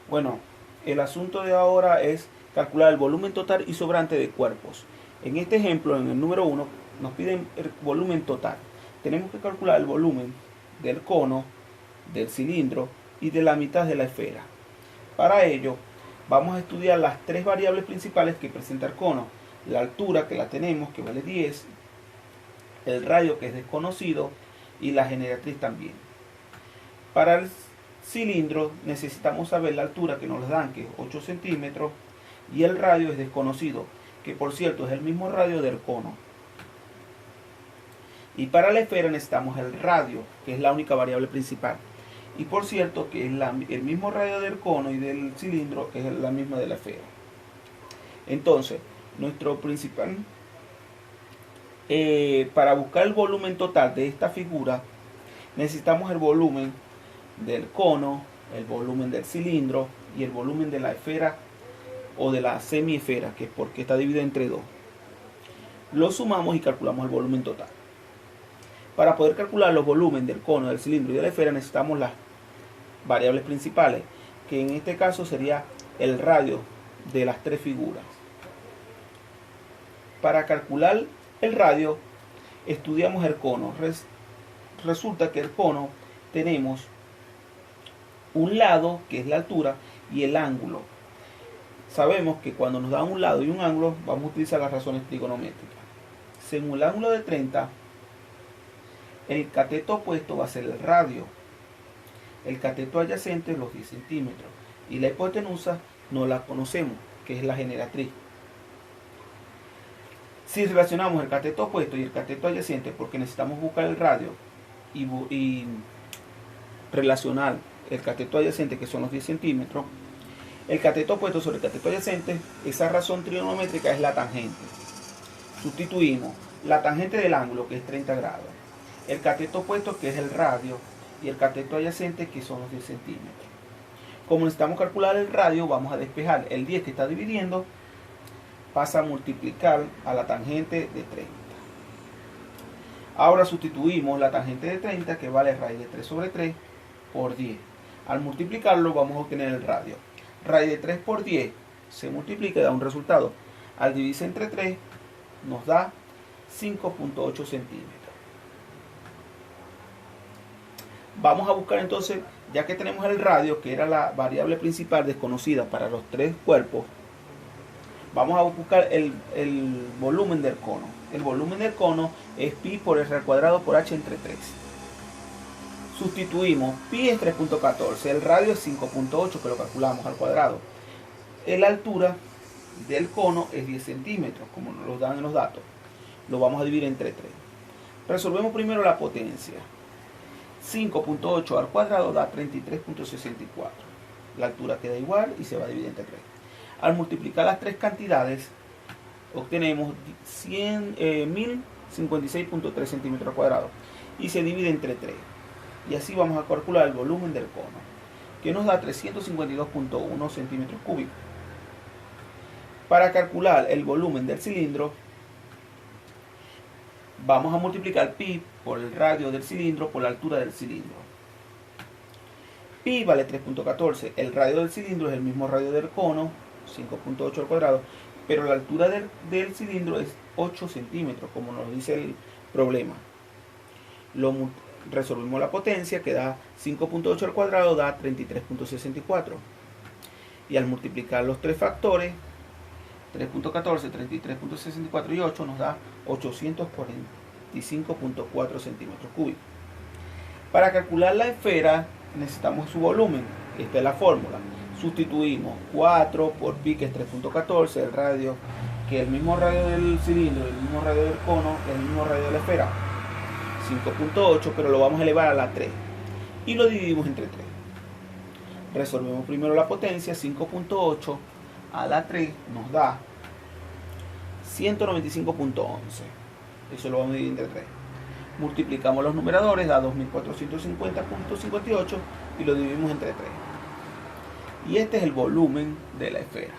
Bueno, el asunto de ahora es calcular el volumen total y sobrante de cuerpos. En este ejemplo, en el número 1, nos piden el volumen total. Tenemos que calcular el volumen del cono, del cilindro y de la mitad de la esfera. Para ello, vamos a estudiar las tres variables principales que presenta el cono. La altura, que la tenemos, que vale 10, el radio, que es desconocido, y la generatriz también. Para el cilindro necesitamos saber la altura, que nos la dan, que es 8 centímetros, y el radio es desconocido, que por cierto es el mismo radio del cono. Y para la esfera necesitamos el radio, que es la única variable principal. Y por cierto que es el mismo radio del cono y del cilindro es la misma de la esfera. Entonces, nuestro principal, para buscar el volumen total de esta figura, necesitamos el volumen del cono, el volumen del cilindro y el volumen de la esfera o de la semiesfera, que es porque está dividido entre dos. Lo sumamos y calculamos el volumen total. Para poder calcular los volúmenes del cono, del cilindro y de la esfera necesitamos las variables principales, que en este caso sería el radio de las tres figuras. Para calcular el radio estudiamos el cono. Resulta que el cono tenemos un lado, que es la altura, y el ángulo. Sabemos que cuando nos dan un lado y un ángulo vamos a utilizar las razones trigonométricas. Según el ángulo de 30, el cateto opuesto va a ser el radio, el cateto adyacente los 10 centímetros y la hipotenusa no la conocemos, que es la generatriz. Si relacionamos el cateto opuesto y el cateto adyacente, porque necesitamos buscar el radio y relacionar el cateto adyacente, que son los 10 centímetros, el cateto opuesto sobre el cateto adyacente, esa razón trigonométrica es la tangente. Sustituimos la tangente del ángulo, que es 30 grados, el cateto opuesto, que es el radio, y el cateto adyacente, que son los 10 centímetros. Como necesitamos calcular el radio, vamos a despejar el 10 que está dividiendo, pasa a multiplicar a la tangente de 30. Ahora sustituimos la tangente de 30, que vale raíz de 3 sobre 3, por 10. Al multiplicarlo vamos a obtener el radio. Raíz de 3 por 10 se multiplica y da un resultado. Al dividirse entre 3 nos da 5.8 centímetros. Vamos a buscar entonces, ya que tenemos el radio, que era la variable principal desconocida para los tres cuerpos, vamos a buscar el volumen del cono. El volumen del cono es pi por r al cuadrado por h entre 3. Sustituimos, pi es 3.14, el radio es 5.8, que lo calculamos al cuadrado. La altura del cono es 10 centímetros, como nos lo dan en los datos. Lo vamos a dividir entre 3. Resolvemos primero la potencia. 5.8 al cuadrado da 33.64. La altura queda igual y se va a dividir entre 3. Al multiplicar las tres cantidades, obtenemos 1056.3 centímetros cuadrados y se divide entre 3. Y así vamos a calcular el volumen del cono, que nos da 352.1 centímetros cúbicos. Para calcular el volumen del cilindro, vamos a multiplicar pi por el radio del cilindro por la altura del cilindro. Pi vale 3.14, el radio del cilindro es el mismo radio del cono, 5.8 al cuadrado, pero la altura del cilindro es 8 centímetros, como nos dice el problema. Resolvimos la potencia, que da 5.8 al cuadrado, da 33.64. Y al multiplicar los tres factores, 3.14, 33.64 y 8, nos da 845.4 centímetros cúbicos. Para calcular la esfera necesitamos su volumen. Esta es la fórmula. Sustituimos 4 por pi, que es 3.14, el radio, que es el mismo radio del cilindro, el mismo radio del cono, el mismo radio de la esfera, 5.8, pero lo vamos a elevar a la 3 y lo dividimos entre 3. Resolvemos primero la potencia. 5.8 a la 3 nos da 195.11. Eso lo vamos a dividir entre 3. Multiplicamos los numeradores, da 2450.58 y lo dividimos entre 3. Y este es el volumen de la esfera.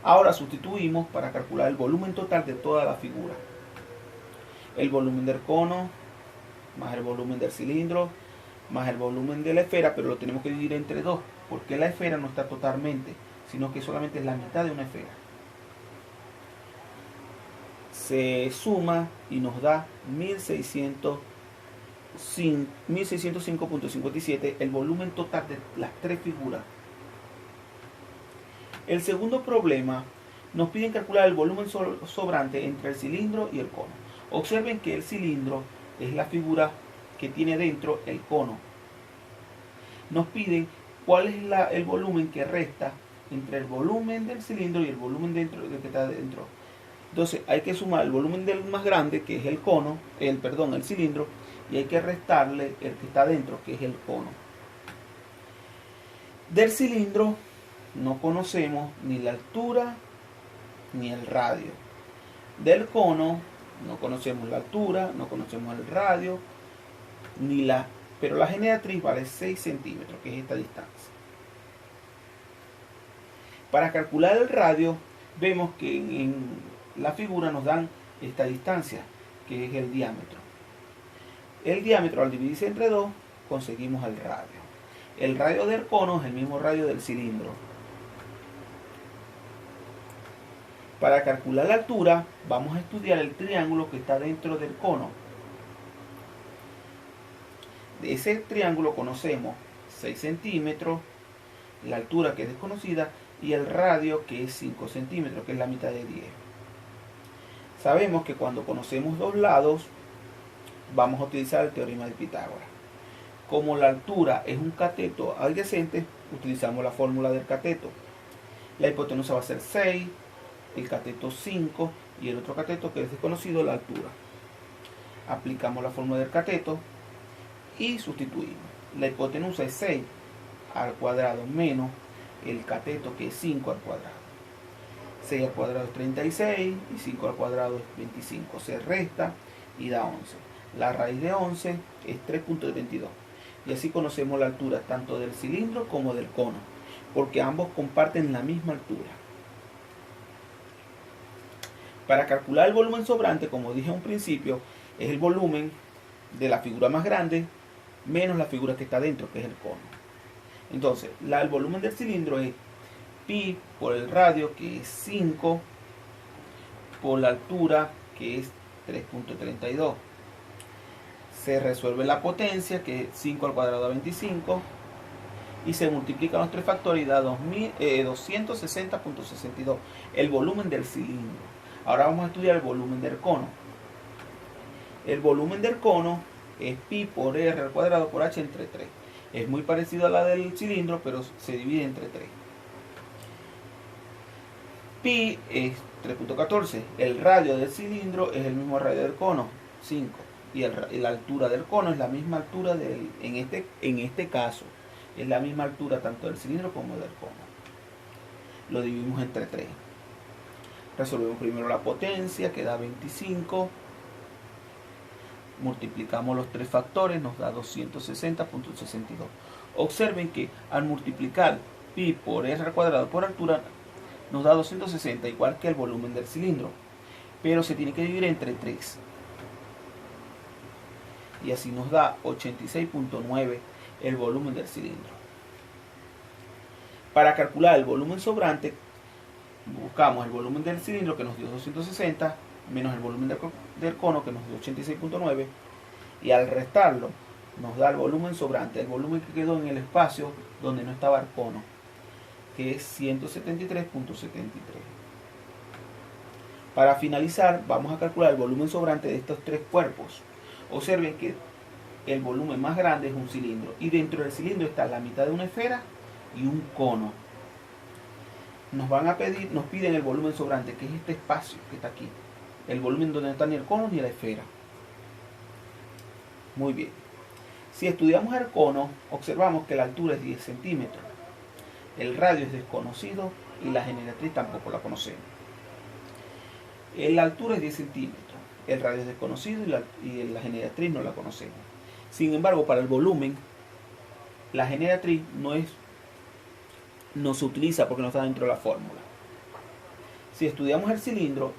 Ahora sustituimos para calcular el volumen total de toda la figura. El volumen del cono más el volumen del cilindro más el volumen de la esfera, pero lo tenemos que dividir entre 2 porque la esfera no está totalmente, sino que solamente es la mitad de una esfera. Se suma y nos da 1605.57, el volumen total de las tres figuras. El segundo problema nos piden calcular el volumen sobrante entre el cilindro y el cono. Observen que el cilindro es la figura que tiene dentro el cono. Nos piden cuál es el volumen que resta entre el volumen del cilindro y el volumen dentro del que está dentro. Entonces hay que sumar el volumen del más grande, que es el cono, el cilindro, y hay que restarle el que está dentro, que es el cono. Del cilindro no conocemos ni la altura ni el radio. Del cono no conocemos la altura, no conocemos el radio, pero la generatriz vale 6 centímetros, que es esta distancia. Para calcular el radio, vemos que en la figura nos dan esta distancia, que es el diámetro. El diámetro, al dividirse entre 2, conseguimos el radio. El radio del cono es el mismo radio del cilindro. Para calcular la altura, vamos a estudiar el triángulo que está dentro del cono. De ese triángulo conocemos 6 centímetros, la altura, que es desconocida, y el radio, que es 5 centímetros, que es la mitad de 10. Sabemos que cuando conocemos dos lados, vamos a utilizar el teorema de Pitágoras. Como la altura es un cateto adyacente, utilizamos la fórmula del cateto. La hipotenusa va a ser 6, el cateto 5 y el otro cateto, que es desconocido, la altura. Aplicamos la fórmula del cateto y sustituimos. La hipotenusa es 6 al cuadrado menos el cateto, que es 5 al cuadrado. 6 al cuadrado es 36 y 5 al cuadrado es 25. Se resta y da 11. La raíz de 11 es 3.22. Y así conocemos la altura tanto del cilindro como del cono, porque ambos comparten la misma altura. Para calcular el volumen sobrante, como dije en un principio, es el volumen de la figura más grande menos la figura que está dentro, que es el cono. Entonces, el volumen del cilindro es pi por el radio, que es 5, por la altura, que es 3.32. Se resuelve la potencia, que es 5 al cuadrado a 25, y se multiplican los tres factores y da 260.62, el volumen del cilindro. Ahora vamos a estudiar el volumen del cono. El volumen del cono es pi por r al cuadrado por h entre 3. Es muy parecido a la del cilindro, pero se divide entre 3. Pi es 3.14. El radio del cilindro es el mismo radio del cono, 5. Y la altura del cono es la misma altura en este caso, es la misma altura tanto del cilindro como del cono. Lo dividimos entre 3. Resolvemos primero la potencia, que da 25. Multiplicamos los tres factores, nos da 260.62. Observen que al multiplicar pi por r al cuadrado por altura, nos da 260, igual que el volumen del cilindro. Pero se tiene que dividir entre 3. Y así nos da 86.9 el volumen del cilindro. Para calcular el volumen sobrante, buscamos el volumen del cilindro, que nos dio 260, menos el volumen del cono, que nos dio 86.9, y al restarlo nos da el volumen sobrante, el volumen que quedó en el espacio donde no estaba el cono, que es 173.73. Para finalizar, vamos a calcular el volumen sobrante de estos tres cuerpos. Observen que el volumen más grande es un cilindro, y dentro del cilindro está la mitad de una esfera y un cono. Nos piden el volumen sobrante, que es este espacio que está aquí, el volumen donde no está ni el cono ni la esfera. Muy bien. Si estudiamos el cono, observamos que la altura es 10 centímetros, el radio es desconocido y la generatriz tampoco la conocemos. La altura es 10 centímetros, el radio es desconocido y la generatriz no la conocemos. Sin embargo, para el volumen, la generatriz no se utiliza porque no está dentro de la fórmula. Si estudiamos el cilindro,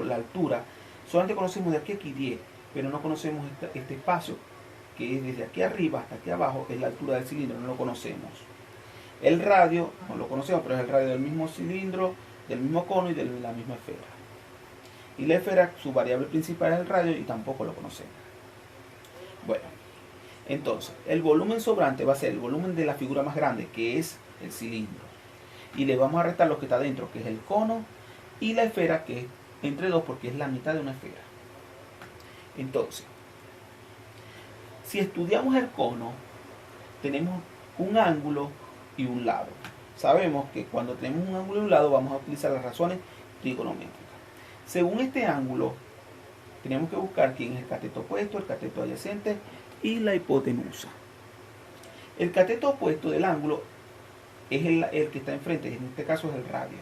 la altura, solamente conocemos de aquí a aquí 10, pero no conocemos este espacio, que es desde aquí arriba hasta aquí abajo, es la altura del cilindro, no lo conocemos. El radio, no lo conocemos, pero es el radio del mismo cilindro, del mismo cono y de la misma esfera. Y la esfera, su variable principal es el radio y tampoco lo conocemos. Bueno, entonces, el volumen sobrante va a ser el volumen de la figura más grande, que es el cilindro. Y le vamos a restar lo que está dentro, que es el cono, y la esfera, que es entre dos, porque es la mitad de una esfera. Entonces, si estudiamos el cono, tenemos un ángulo y un lado. Sabemos que cuando tenemos un ángulo y un lado vamos a utilizar las razones trigonométricas. Según este ángulo, tenemos que buscar quién es el cateto opuesto, el cateto adyacente y la hipotenusa. El cateto opuesto del ángulo es el que está enfrente, en este caso es el radio.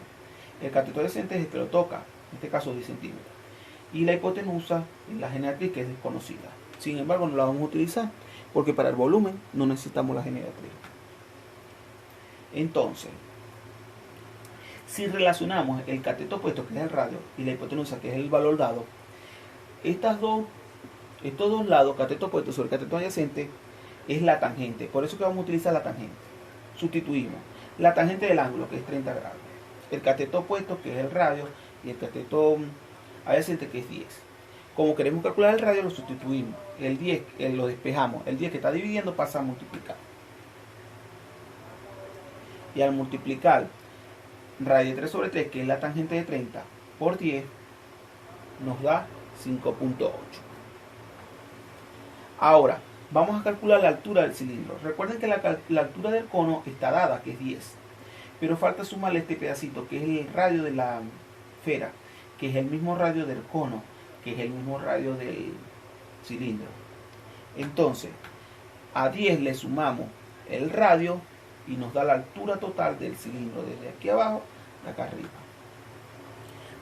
El cateto adyacente es el que lo toca, en este caso 10 centímetros. Y la hipotenusa es la generatriz, que es desconocida. Sin embargo, no la vamos a utilizar porque para el volumen no necesitamos la generatriz. Entonces, si relacionamos el cateto opuesto, que es el radio, y la hipotenusa, que es el valor dado, estos dos lados, cateto opuesto sobre cateto adyacente, es la tangente. Por eso que vamos a utilizar la tangente. Sustituimos la tangente del ángulo, que es 30 grados. El cateto opuesto, que es el radio, y el cateto adyacente, que es 10. Como queremos calcular el radio, lo sustituimos. El 10 lo despejamos. El 10 que está dividiendo pasa a multiplicar. Y al multiplicar radio de 3 sobre 3, que es la tangente de 30, por 10, nos da 5.8. Ahora, vamos a calcular la altura del cilindro. Recuerden que la altura del cono está dada, que es 10. Pero falta sumarle este pedacito, que es el radio de la esfera, que es el mismo radio del cono, que es el mismo radio del cilindro. Entonces, a 10 le sumamos el radio y nos da la altura total del cilindro, desde aquí abajo hasta acá arriba.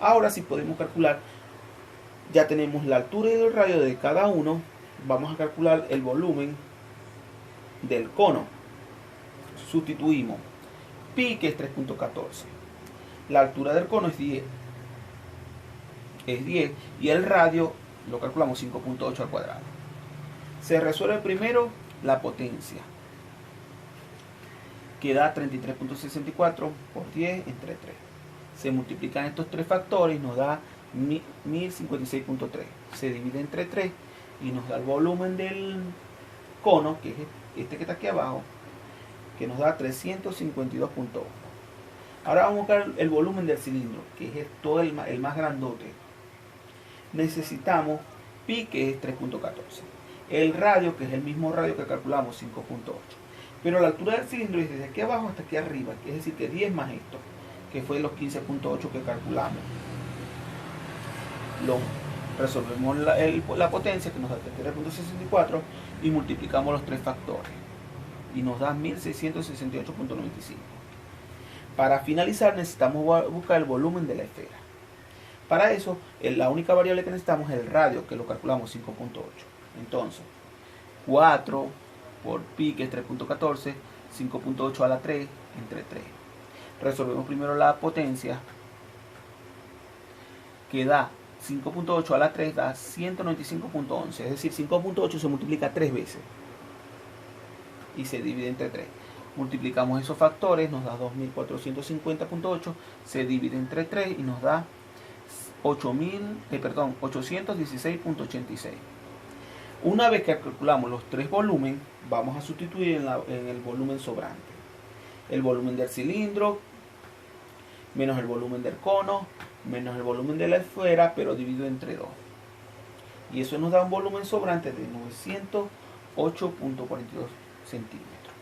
Ahora sí podemos calcular, ya tenemos la altura y el radio de cada uno. Vamos a calcular el volumen del cono. Sustituimos pi, que es 3.14. La altura del cono es 10. Y el radio lo calculamos 5.8 al cuadrado. Se resuelve primero la potencia, que da 33.64 por 10 entre 3. Se multiplican estos tres factores y nos da 1056.3. Se divide entre 3 y nos da el volumen del cono, que es este que está aquí abajo, que nos da 352.1. Ahora vamos a buscar el volumen del cilindro, que es todo el más grandote. Necesitamos pi, que es 3.14. El radio, que es el mismo radio que calculamos, 5.8. Pero la altura del cilindro es desde aquí abajo hasta aquí arriba, es decir, que 10 más esto, que fue los 15.8 que calculamos. Resolvemos la potencia, que nos da 33.64, y multiplicamos los tres factores y nos da 1668.95. Para finalizar necesitamos buscar el volumen de la esfera. Para eso la única variable que necesitamos es el radio, que lo calculamos 5.8. Entonces 4 por pi, que es 3.14, 5.8 a la 3 entre 3. Resolvemos primero la potencia, que da 5.8 a la 3 da 195.11, es decir, 5.8 se multiplica 3 veces y se divide entre 3. Multiplicamos esos factores, nos da 2450.8, se divide entre 3 y nos da 816.86. Una vez que calculamos los tres volúmenes, vamos a sustituir en el volumen sobrante. El volumen del cilindro menos el volumen del cono menos el volumen de la esfera, pero dividido entre 2. Y eso nos da un volumen sobrante de 908.42 centímetros.